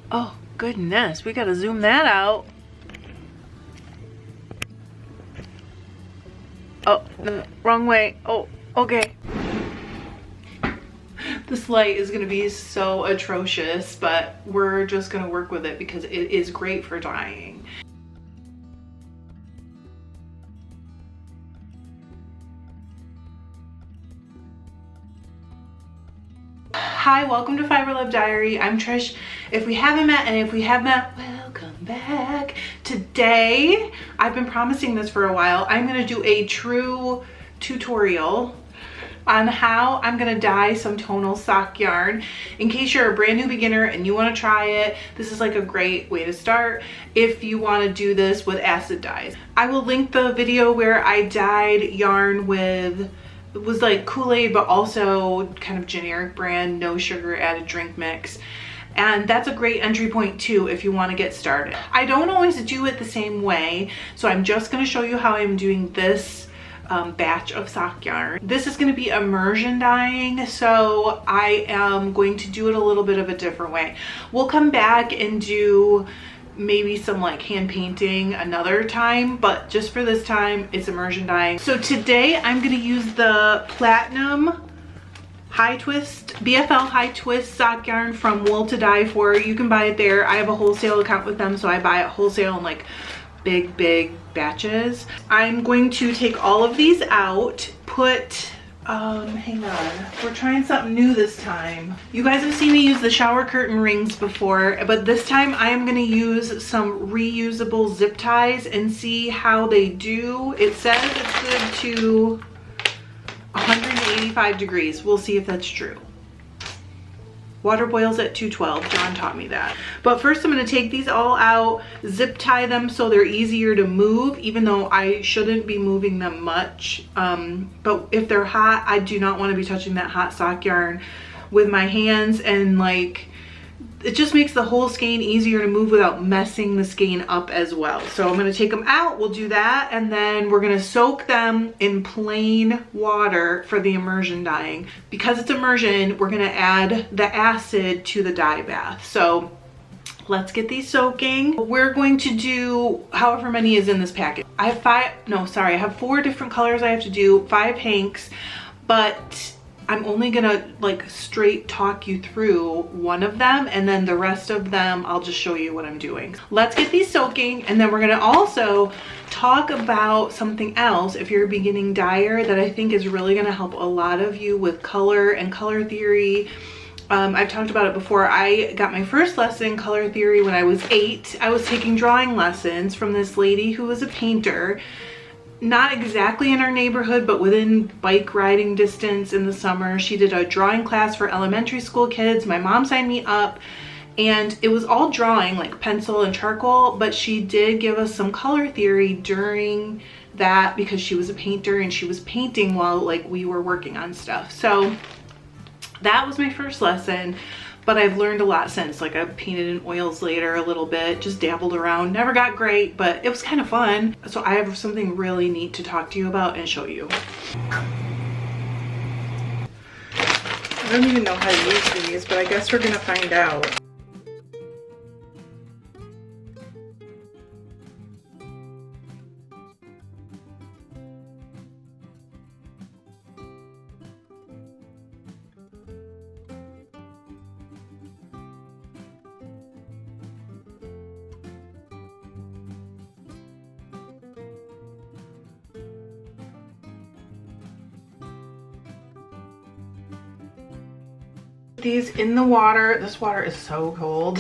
Oh, goodness. We gotta zoom that out. Oh, no, wrong way. Oh, okay. This light is gonna be so atrocious, but we're just gonna work with it because it is great for dyeing. Hi, welcome to Fiber Love Diary. I'm Trish. If we haven't met, and if we have met, welcome back. Today, I've been promising this for a while. I'm gonna do a true tutorial on how I'm gonna dye some tonal sock yarn. In case you're a brand new beginner and you wanna try it, this is like a great way to start if you wanna do this with acid dyes. I will link the video where I dyed yarn with, it was like Kool-Aid, but also kind of generic brand, no sugar added drink mix. And that's a great entry point too if you want to get started. I don't always do it the same way, so I'm just going to show you how I'm doing this batch of sock yarn. This is going to be immersion dyeing, so I am going to do it a little bit of a different way. We'll come back and do maybe some like hand painting another time, but just for this time it's immersion dyeing. So today I'm going to use the Platinum High Twist, BFL High Twist sock yarn from Wool to Dye For. You can buy it there. I have a wholesale account with them, so I buy it wholesale in like big batches. I'm going to take all of these out, put hang on, we're trying something new this time. You guys have seen me use the shower curtain rings before, but this time I am going to use some reusable zip ties and see how they do. It says it's good to 185 degrees. We'll see if that's true. Water boils at 212. John taught me that. But first I'm going to take these all out, zip tie them so they're easier to move, even though I shouldn't be moving them much. But if they're hot, I do not want to be touching that hot sock yarn with my hands, and like it just makes the whole skein easier to move without messing the skein up as well. So I'm going to take them out, we'll do that, and then we're going to soak them in plain water for the immersion dyeing. Because it's immersion, we're going to add the acid to the dye bath. So let's get these soaking. We're going to do however many is in this packet. I have 4 different colors I have to do, 5 hanks, but I'm only gonna like straight talk you through one of them, and then the rest of them I'll just show you what I'm doing. Let's get these soaking, and then we're gonna also talk about something else if you're a beginning dyer that I think is really gonna help a lot of you with color and color theory. I've talked about it before. I got my first lesson in color theory when I was 8. I was taking drawing lessons from this lady who was a painter. Not exactly in our neighborhood, but within bike riding distance in the summer. She did a drawing class for elementary school kids. My mom signed me up, and it was all drawing, like pencil and charcoal, but she did give us some color theory during that because she was a painter and she was painting while like we were working on stuff. So that was my first lesson. But I've learned a lot since. Like I've painted in oils later a little bit, just dabbled around. Never got great, but it was kind of fun. So I have something really neat to talk to you about and show you. I don't even know how to use these, but I guess we're gonna find out. These in the water. This water is so cold.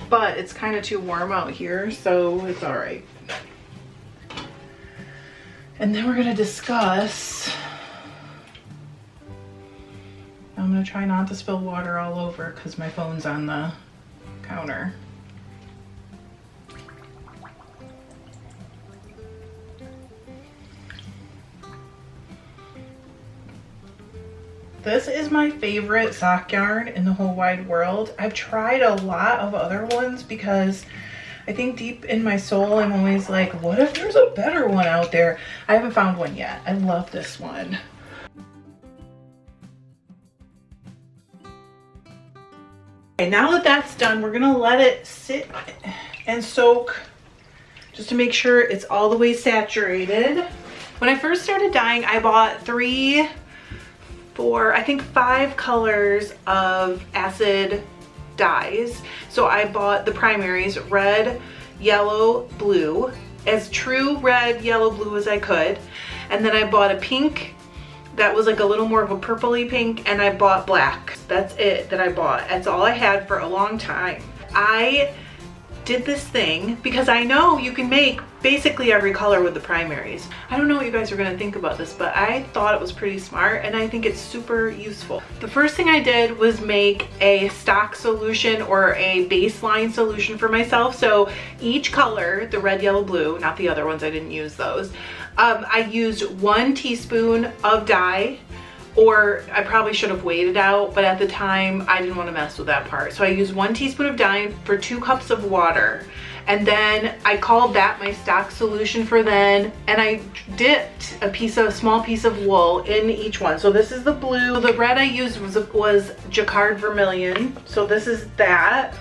But it's kind of too warm out here, so it's all right. And then we're gonna discuss. I'm gonna try not to spill water all over because my phone's on the counter. This is my favorite sock yarn in the whole wide world. I've tried a lot of other ones because I think deep in my soul, I'm always like, what if there's a better one out there? I haven't found one yet. I love this one. And now that that's done, we're gonna let it sit and soak just to make sure it's all the way saturated. When I first started dyeing, I bought 3, 4, I think 5 colors of acid dyes. So I bought the primaries, red, yellow, blue, as true red, yellow, blue as I could. And then I bought a pink that was like a little more of a purpley pink, and I bought black. That's it that I bought. That's all I had for a long time. I did this thing because I know you can make basically every color with the primaries. I don't know what you guys are gonna think about this, but I thought it was pretty smart, and I think it's super useful. The first thing I did was make a stock solution or a baseline solution for myself. So each color, the red, yellow, blue, not the other ones, I didn't use those. I used 1 teaspoon of dye, or I probably should have weighed it out, but at the time I didn't want to mess with that part. So I used 1 teaspoon of dye for 2 cups of water. And then I called that my stock solution for then, and I dipped a small piece of wool in each one. So this is the blue. The red I used was Jacquard Vermilion. So this is that.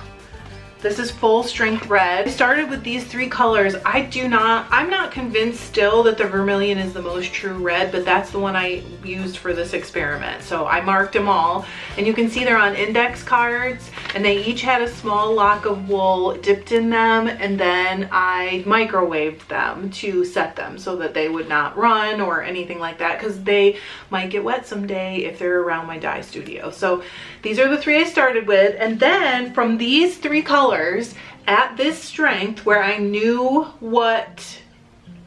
This is full strength red. I started with these 3 colors. I'm not convinced still that the vermilion is the most true red, but that's the one I used for this experiment. So I marked them all, and you can see they're on index cards, and they each had a small lock of wool dipped in them, and then I microwaved them to set them so that they would not run or anything like that, because they might get wet someday if they're around my dye studio. So these are the 3 I started with, and then from these 3 colors at this strength where I knew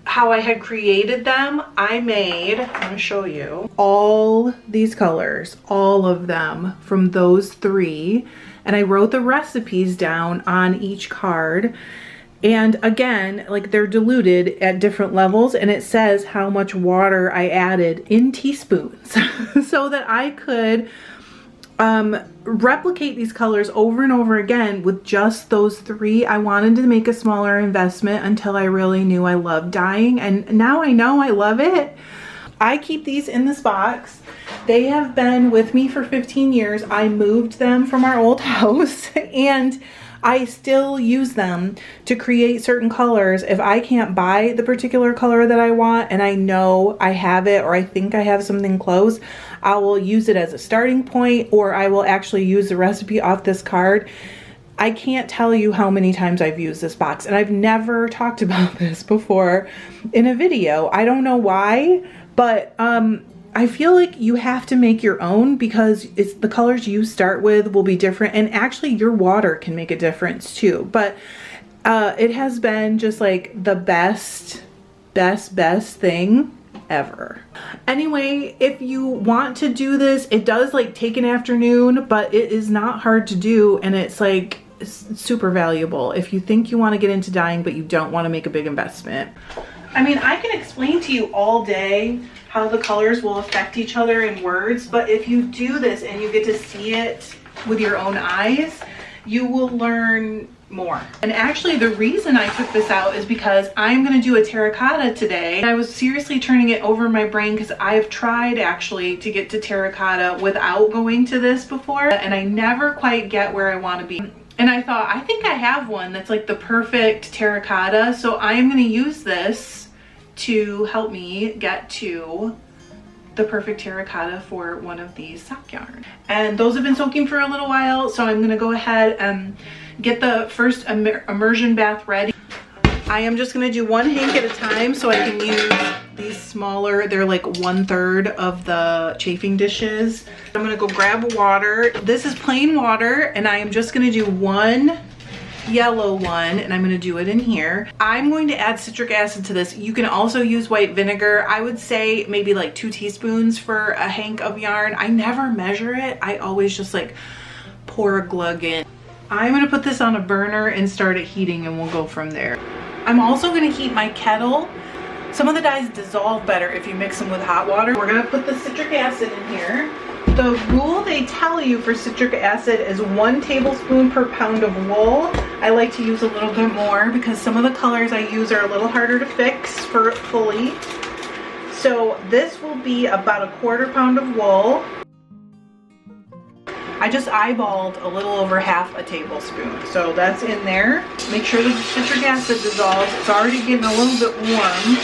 how I had created them, I'm gonna show you all these colors, all of them from those 3, and I wrote the recipes down on each card. And again, like, they're diluted at different levels, and it says how much water I added in teaspoons so that I could replicate these colors over and over again with just those 3. I wanted to make a smaller investment until I really knew I loved dyeing, and now I know I love it. I keep these in this box. They have been with me for 15 years. I moved them from our old house, and I still use them to create certain colors. If I can't buy the particular color that I want and I know I have it, or I think I have something close, I will use it as a starting point, or I will actually use the recipe off this card. I can't tell you how many times I've used this box, and I've never talked about this before in a video. I don't know why, but I feel like you have to make your own, because it's the colors you start with will be different, and actually your water can make a difference too. But it has been just like the best thing ever. Anyway, if you want to do this, it does like take an afternoon, but it is not hard to do, and it's like super valuable if you think you want to get into dyeing but you don't want to make a big investment. I mean, I can explain to you all day how the colors will affect each other in words, but if you do this and you get to see it with your own eyes, you will learn more. And actually the reason I took this out is because I'm going to do a terracotta today. And I was seriously turning it over in my brain because I've tried actually to get to terracotta without going to this before, and I never quite get where I want to be. And I thought, I think I have one that's like the perfect terracotta, so I'm going to use this to help me get to the perfect terracotta for one of these sock yarn. And those have been soaking for a little while, so I'm gonna go ahead and get the first immersion bath ready. I am just gonna do 1 hank at a time so I can use these smaller, they're like 1/3 of the chafing dishes. I'm gonna go grab water. This is plain water, and I am just gonna do 1 yellow one, and I'm going to do it in here. I'm going to add citric acid to this. You can also use white vinegar. I would say maybe like 2 teaspoons for a hank of yarn. I never measure it. I always just like pour a glug in. I'm going to put this on a burner and start it heating, and we'll go from there. I'm also going to heat my kettle. Some of the dyes dissolve better if you mix them with hot water. We're going to put the citric acid in here. The rule they tell you for citric acid is 1 tablespoon per pound of wool. I like to use a little bit more because some of the colors I use are a little harder to fix fully. So this will be about 1/4 pound of wool. I just eyeballed a little over half a tablespoon. So that's in there. Make sure that the citric acid dissolves. It's already getting a little bit warm.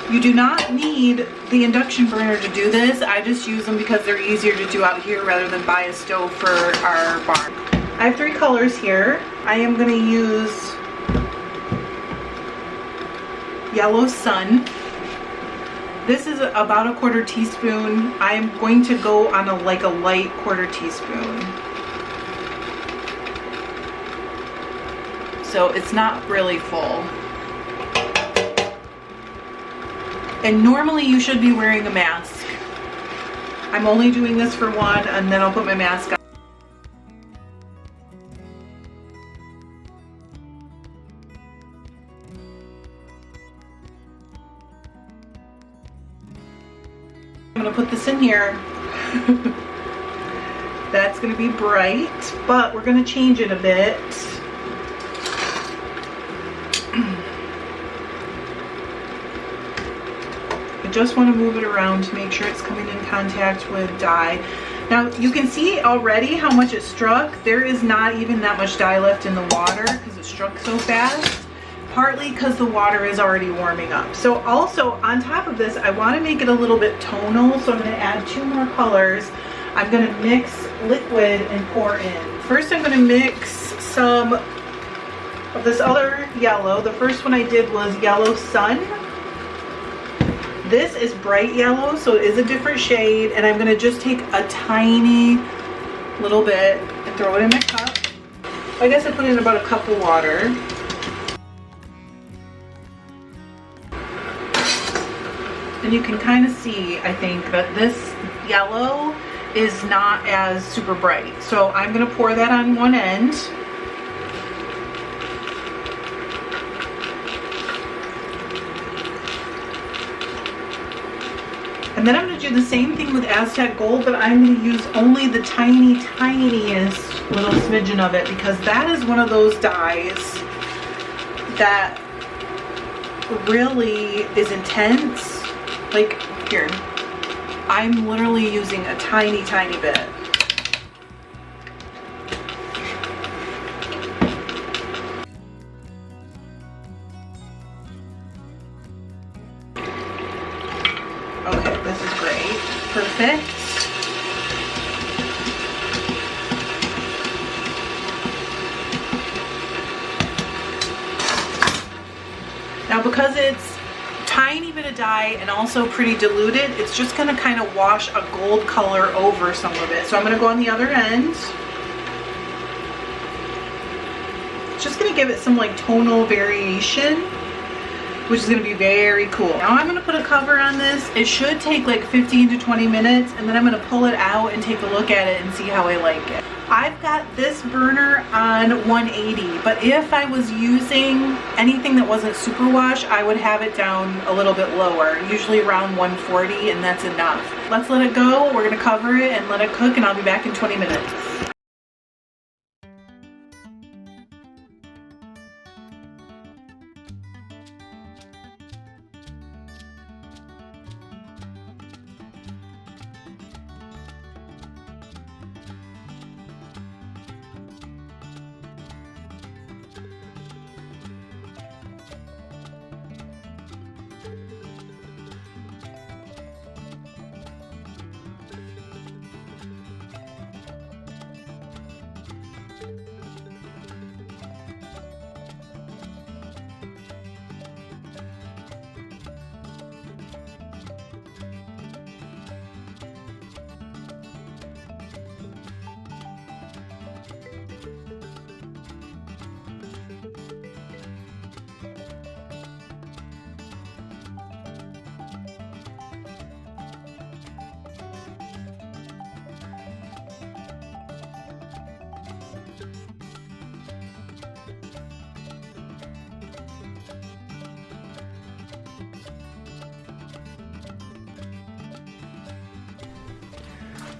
You do not need the induction burner to do this. I just use them because they're easier to do out here rather than buy a stove for our barn. I have 3 colors here. I am going to use Yellow Sun. This is about a 1/4 teaspoon. I am going to go on a light 1/4 teaspoon. So it's not really full. And normally you should be wearing a mask. I'm only doing this for one, and then I'll put my mask on. I'm gonna put this in here. That's gonna be bright, but we're gonna change it a bit. Just want to move it around to make sure it's coming in contact with dye. Now you can see already how much it struck. There is not even that much dye left in the water because it struck so fast, partly because the water is already warming up. So also on top of this, I want to make it a little bit tonal, so I'm going to add 2 more colors. I'm going to mix liquid and pour in. First I'm going to mix some of this other yellow. The first one I did was Yellow Sun. This is bright yellow, so it is a different shade, and I'm gonna just take a tiny little bit and throw it in my cup. I guess I put in about a cup of water. And you can kind of see, I think, that this yellow is not as super bright. So I'm gonna pour that on one end. And then I'm going to do the same thing with Aztec Gold, but I'm going to use only the tiniest little smidgen of it, because that is one of those dyes that really is intense. Like, here, I'm literally using a tiny bit. Okay, this is great. Perfect. Now because it's tiny bit of dye and also pretty diluted, it's just gonna kind of wash a gold color over some of it. So I'm gonna go on the other end. It's just gonna give it some like tonal variation, which is gonna be very cool. Now I'm gonna put a cover on this. It should take like 15 to 20 minutes, and then I'm gonna pull it out and take a look at it and see how I like it. I've got this burner on 180, but if I was using anything that wasn't superwash, I would have it down a little bit lower, usually around 140, and that's enough. Let's let it go. We're gonna cover it and let it cook, and I'll be back in 20 minutes.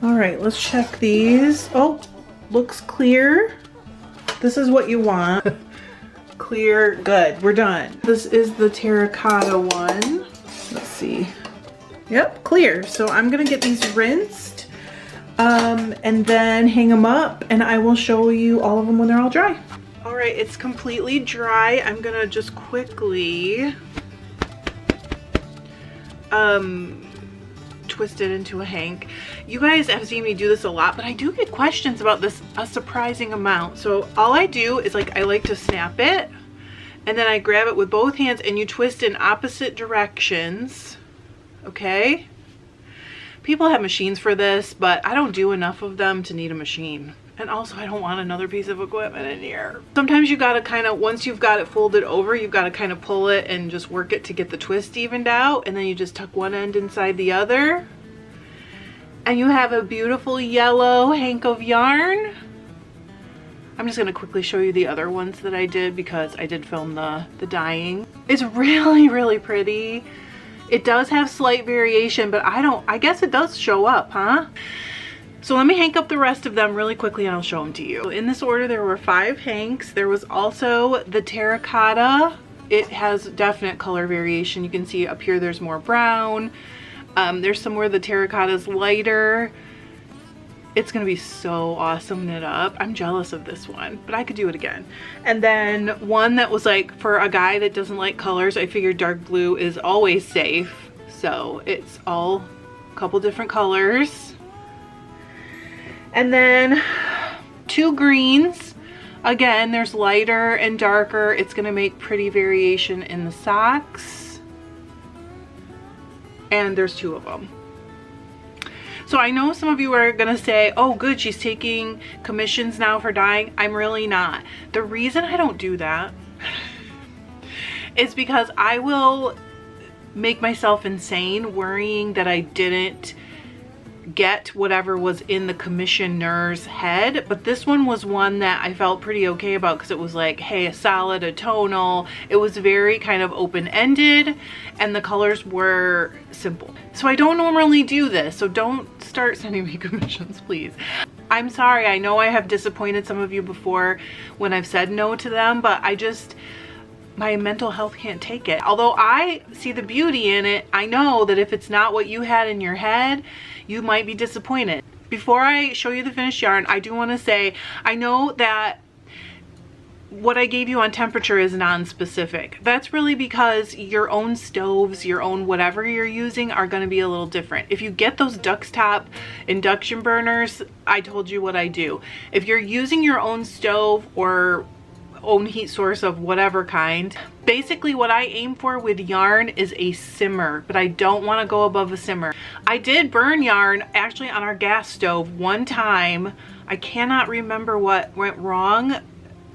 All right, let's check these. Oh, looks clear. This is what you want. Clear, good, we're done. This is the terracotta one. Let's see. Yep, clear. So I'm gonna get these rinsed and then hang them up, and I will show you all of them when they're all dry. All right, it's completely dry. I'm gonna just quickly twist it into a hank. You guys have seen me do this a lot, but I do get questions about this a surprising amount. So all I do is I like to snap it, and then I grab it with both hands, and you twist in opposite directions. Okay, people have machines for this, but I don't do enough of them to need a machine. And also, I don't want another piece of equipment in here. Sometimes you gotta kind of, once you've got it folded over, you've got to kind of pull it and just work it to get the twist evened out, and then you just tuck one end inside the other, and you have a beautiful yellow hank of yarn. I'm just gonna quickly show you the other ones that I did, because I did film the dyeing. It's really, really pretty. It does have slight variation, but I guess it does show up, huh? So let me hank up the rest of them really quickly, and I'll show them to you. In this order, there were 5 hanks. There was also the terracotta. It has definite color variation. You can see up here there's more brown. There's somewhere the terracotta's lighter. It's gonna be so awesome knit up. I'm jealous of this one, but I could do it again. And then one that was for a guy that doesn't like colors, I figured dark blue is always safe. So it's all a couple different colors. And then 2 greens. Again, there's lighter and darker. It's gonna make pretty variation in the socks. And there's 2 of them. So I know some of you are gonna say, oh good, she's taking commissions now for dyeing. I'm really not. The reason I don't do that is because I will make myself insane worrying that I didn't get whatever was in the commissioner's head. But this one was one that I felt pretty okay about, because it was hey, a solid, a tonal. It was very kind of open-ended, and the colors were simple. So I don't normally do this, so don't start sending me commissions, please. I'm sorry, I know I have disappointed some of you before when I've said no to them, but my mental health can't take it. Although I see the beauty in it, I know that if it's not what you had in your head, you might be disappointed. Before I show you the finished yarn, I do want to say, I know that what I gave you on temperature is non-specific. That's really because your own stoves, your own whatever you're using are going to be a little different. If you get those Duxtop induction burners, I told you what I do. If you're using your own stove or own heat source of whatever kind, basically what I aim for with yarn is a simmer, but I don't want to go above a simmer. I did burn yarn actually on our gas stove one time. I cannot remember what went wrong,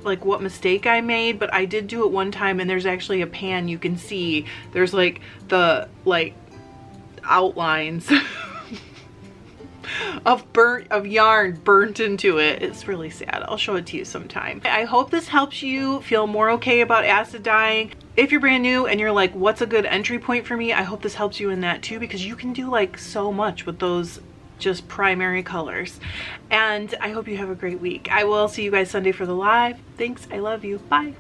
what mistake I made, but I did do it one time, and there's actually a pan you can see. There's the outlines of yarn burnt into it. It's really sad. I'll show it to you sometime. I hope this helps you feel more okay about acid dyeing. If you're brand new and you're what's a good entry point for me, I hope this helps you in that too, because you can do so much with those just primary colors. And I hope you have a great week. I will see you guys Sunday for the live. Thanks. I love you. Bye.